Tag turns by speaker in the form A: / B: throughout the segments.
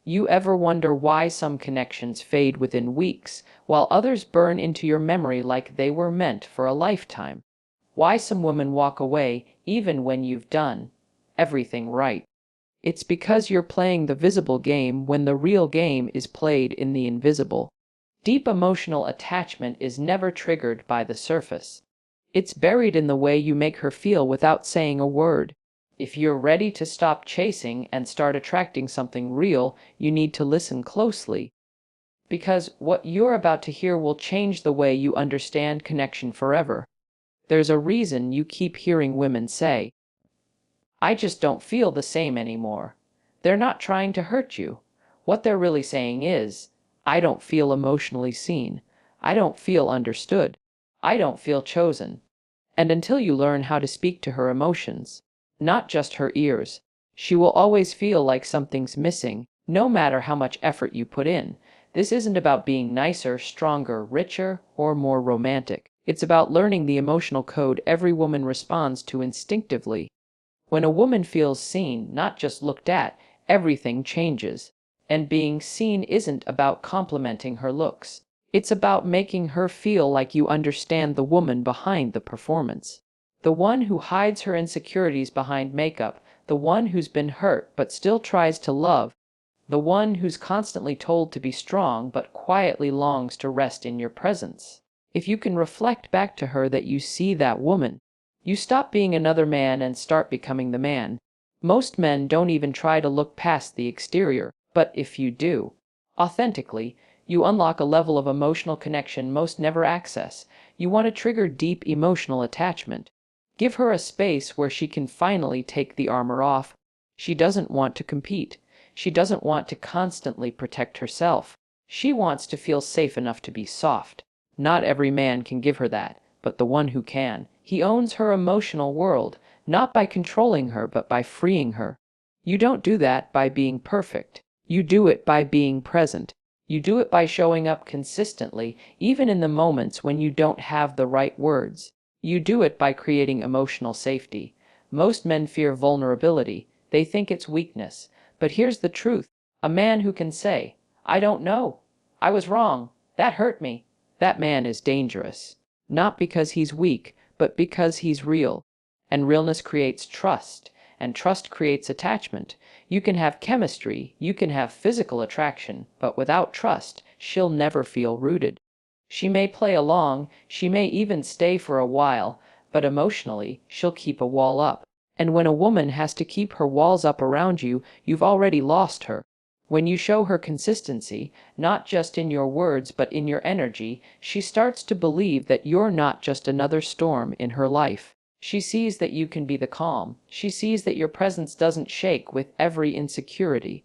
A: You ever wonder why some connections fade within weeks, while others burn into your memory like they were meant for a lifetime? Why some women walk away even when you've done everything right? It's because you're playing the visible game when the real game is played in the invisible. Deep emotional attachment is never triggered by the surface. It's buried in the way you make her feel without saying a word. If you're ready to stop chasing and start attracting something real, you need to listen closely. Because what you're about to hear will change the way you understand connection forever. There's a reason you keep hearing women say, "I just don't feel the same anymore." They're not trying to hurt you. What they're really saying is, "I don't feel emotionally seen. I don't feel understood. I don't feel chosen." And until you learn how to speak to her emotions, not just her ears, she will always feel like something's missing, no matter how much effort you put in. This isn't about being nicer, stronger, richer, or more romantic. It's about learning the emotional code every woman responds to instinctively. When a woman feels seen, not just looked at, everything changes. And being seen isn't about complimenting her looks. It's about making her feel like you understand the woman behind the performance. The one who hides her insecurities behind makeup, the one who's been hurt but still tries to love, the one who's constantly told to be strong but quietly longs to rest in your presence. If you can reflect back to her that you see that woman, you stop being another man and start becoming the man. Most men don't even try to look past the exterior, but if you do, authentically, you unlock a level of emotional connection most never access. You want to trigger deep emotional attachment. Give her a space where she can finally take the armor off. She doesn't want to compete. She doesn't want to constantly protect herself. She wants to feel safe enough to be soft. Not every man can give her that, but the one who can, he owns her emotional world, not by controlling her but by freeing her. You don't do that by being perfect. You do it by being present. You do it by showing up consistently, even in the moments when you don't have the right words. You do it by creating emotional safety. Most men fear vulnerability. They think it's weakness. But here's the truth. A man who can say, "I don't know. I was wrong. That hurt me." That man is dangerous. Not because he's weak, but because he's real. And realness creates trust, and trust creates attachment. You can have chemistry, you can have physical attraction, but without trust, she'll never feel rooted. She may play along, she may even stay for a while, but emotionally, she'll keep a wall up. And when a woman has to keep her walls up around you, you've already lost her. When you show her consistency, not just in your words but in your energy, she starts to believe that you're not just another storm in her life. She sees that you can be the calm. She sees that your presence doesn't shake with every insecurity.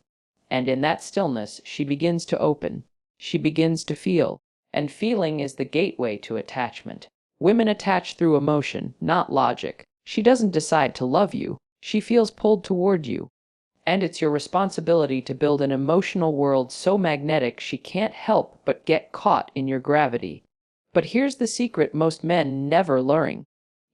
A: And in that stillness, she begins to open. She begins to feel. And feeling is the gateway to attachment. Women attach through emotion, not logic. She doesn't decide to love you. She feels pulled toward you. And it's your responsibility to build an emotional world so magnetic she can't help but get caught in your gravity. But here's the secret most men never learn.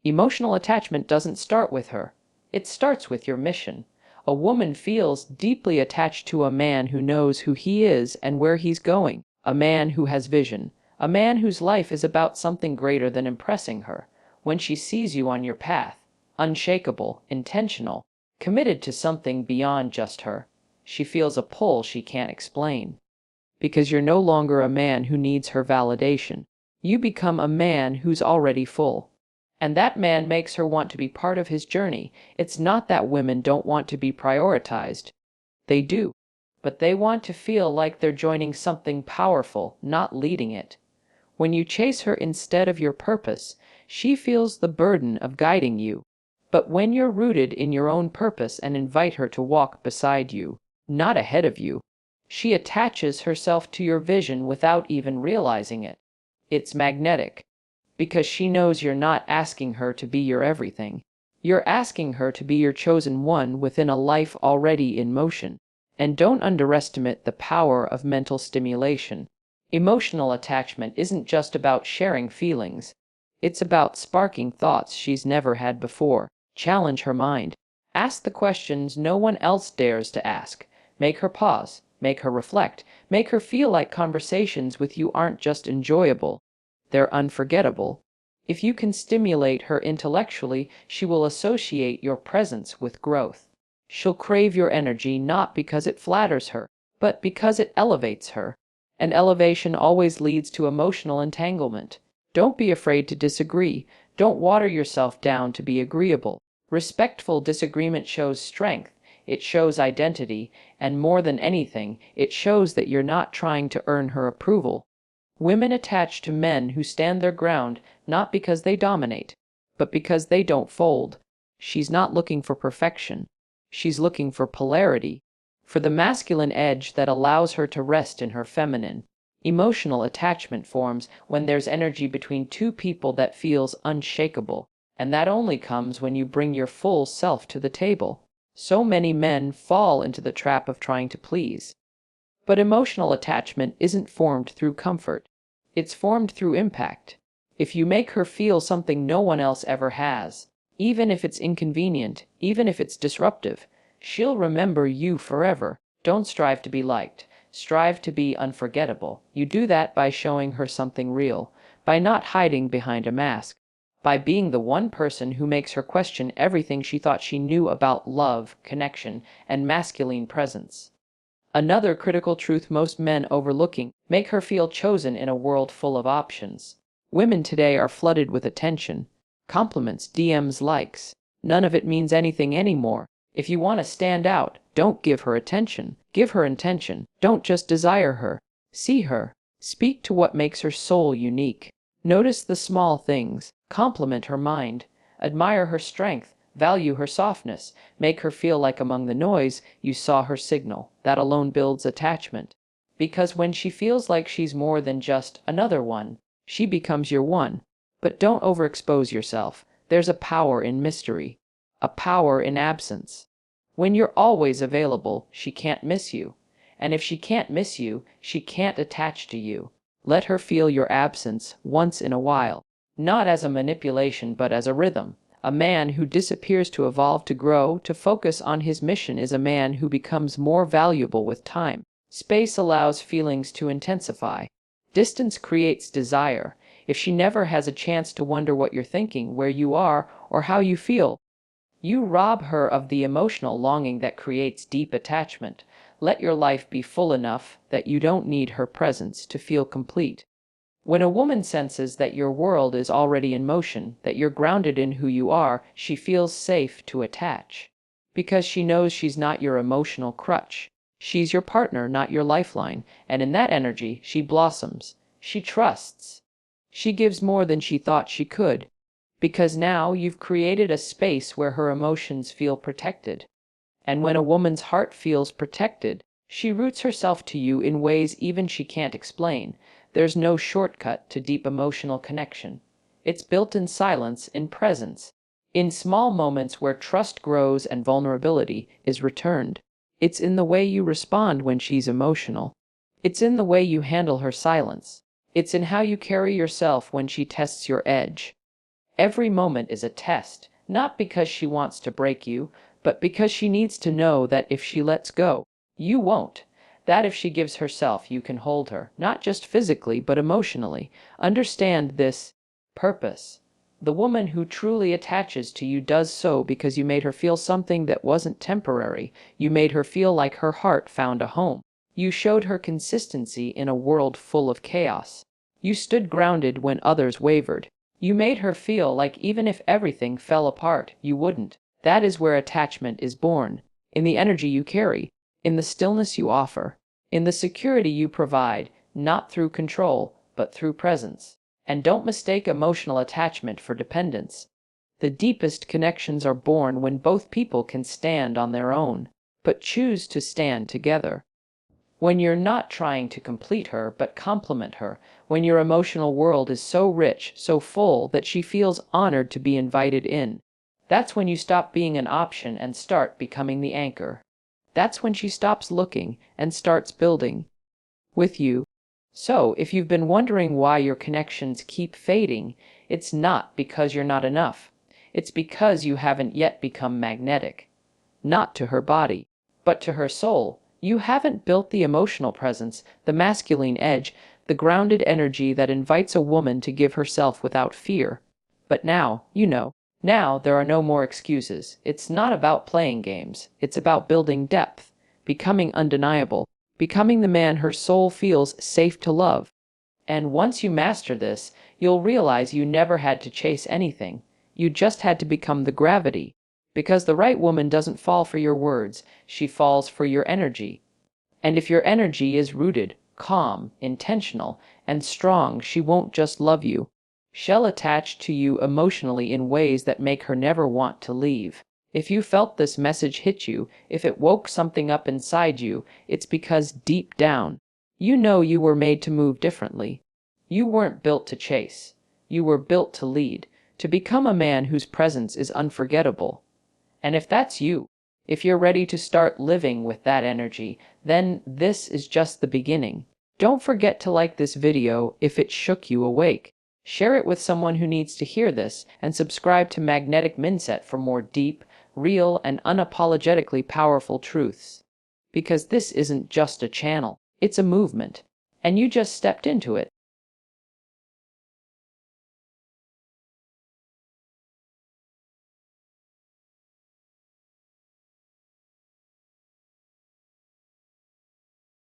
A: Emotional attachment doesn't start with her. It starts with your mission. A woman feels deeply attached to a man who knows who he is and where he's going, a man who has vision, a man whose life is about something greater than impressing her. When she sees you on your path, unshakable, intentional, committed to something beyond just her, she feels a pull she can't explain. Because you're no longer a man who needs her validation. You become a man who's already full. And that man makes her want to be part of his journey. It's not that women don't want to be prioritized. They do. But they want to feel like they're joining something powerful, not leading it. When you chase her instead of your purpose, she feels the burden of guiding you. But when you're rooted in your own purpose and invite her to walk beside you, not ahead of you, she attaches herself to your vision without even realizing it. It's magnetic. Because she knows you're not asking her to be your everything. You're asking her to be your chosen one within a life already in motion. And don't underestimate the power of mental stimulation. Emotional attachment isn't just about sharing feelings. It's about sparking thoughts she's never had before. Challenge her mind. Ask the questions no one else dares to ask. Make her pause. make her reflect, make her feel like conversations with you aren't just enjoyable, they're unforgettable. If you can stimulate her intellectually, she will associate your presence with growth. She'll crave your energy not because it flatters her, but because it elevates her. And elevation always leads to emotional entanglement. Don't be afraid to disagree. Don't water yourself down to be agreeable. Respectful disagreement shows strength, it shows identity, and more than anything, it shows that you're not trying to earn her approval. Women attach to men who stand their ground not because they dominate, but because they don't fold. She's not looking for perfection. She's looking for polarity, for the masculine edge that allows her to rest in her feminine. Emotional attachment forms when there's energy between two people that feels unshakable, and that only comes when you bring your full self to the table. So many men fall into the trap of trying to please. But emotional attachment isn't formed through comfort. It's formed through impact. If you make her feel something no one else ever has, even if it's inconvenient, even if it's disruptive, she'll remember you forever. Don't strive to be liked. Strive to be unforgettable. You do that by showing her something real, by not hiding behind a mask, by being the one person who makes her question everything she thought she knew about love, connection, and masculine presence. Another critical truth most men overlooking: make her feel chosen in a world full of options. Women today are flooded with attention, compliments, DMs, likes. None of it means anything anymore. If you want to stand out, don't give her attention. Give her intention. Don't just desire her. See her. Speak to what makes her soul unique. Notice the small things. Compliment her mind. Admire her strength. Value her softness. Make her feel like among the noise you saw her signal. That alone builds attachment. Because when she feels like she's more than just another one, she becomes your one. But don't overexpose yourself. There's a power in mystery, a power in absence. When you're always available, she can't miss you. And if she can't miss you, she can't attach to you. Let her feel your absence once in a while, not as a manipulation but as a rhythm. A man who disappears to evolve, to grow, to focus on his mission is a man who becomes more valuable with time. Space allows feelings to intensify. Distance creates desire. If she never has a chance to wonder what you're thinking, where you are, or how you feel, you rob her of the emotional longing that creates deep attachment. Let your life be full enough that you don't need her presence to feel complete. When a woman senses that your world is already in motion, that you're grounded in who you are, she feels safe to attach. Because she knows she's not your emotional crutch. She's your partner, not your lifeline, and in that energy she blossoms. She trusts. She gives more than she thought she could. Because now you've created a space where her emotions feel protected. And when a woman's heart feels protected, she roots herself to you in ways even she can't explain. There's no shortcut to deep emotional connection. It's built in silence, in presence, in small moments where trust grows and vulnerability is returned. It's in the way you respond when she's emotional. It's in the way you handle her silence. It's in how you carry yourself when she tests your edge. Every moment is a test, not because she wants to break you, but because she needs to know that if she lets go, you won't. That if she gives herself, you can hold her, not just physically, but emotionally. Understand this: purpose. The woman who truly attaches to you does so because you made her feel something that wasn't temporary. You made her feel like her heart found a home. You showed her consistency in a world full of chaos. You stood grounded when others wavered. You made her feel like even if everything fell apart, you wouldn't. That is where attachment is born. In the energy you carry, in the stillness you offer, in the security you provide, not through control, but through presence. And don't mistake emotional attachment for dependence. The deepest connections are born when both people can stand on their own, but choose to stand together. When you're not trying to complete her, but complement her. When your emotional world is so rich, so full, that she feels honored to be invited in. That's when you stop being an option and start becoming the anchor. That's when she stops looking and starts building with you. So, if you've been wondering why your connections keep fading, it's not because you're not enough. It's because you haven't yet become magnetic. Not to her body, but to her soul. You haven't built the emotional presence, the masculine edge, the grounded energy that invites a woman to give herself without fear. But now, now there are no more excuses. It's not about playing games. It's about building depth, becoming undeniable, becoming the man her soul feels safe to love. And once you master this, you'll realize you never had to chase anything. You just had to become the gravity. Because the right woman doesn't fall for your words, she falls for your energy. And if your energy is rooted, calm, intentional, and strong, she won't just love you. She'll attach to you emotionally in ways that make her never want to leave. If you felt this message hit you, if it woke something up inside you, it's because deep down, you know you were made to move differently. You weren't built to chase. You were built to lead, to become a man whose presence is unforgettable. And if that's you, if you're ready to start living with that energy, then this is just the beginning. Don't forget to like this video if it shook you awake. Share it with someone who needs to hear this, and subscribe to Magnetic Mindset for more deep, real, and unapologetically powerful truths. Because this isn't just a channel, it's a movement. And you just stepped into it.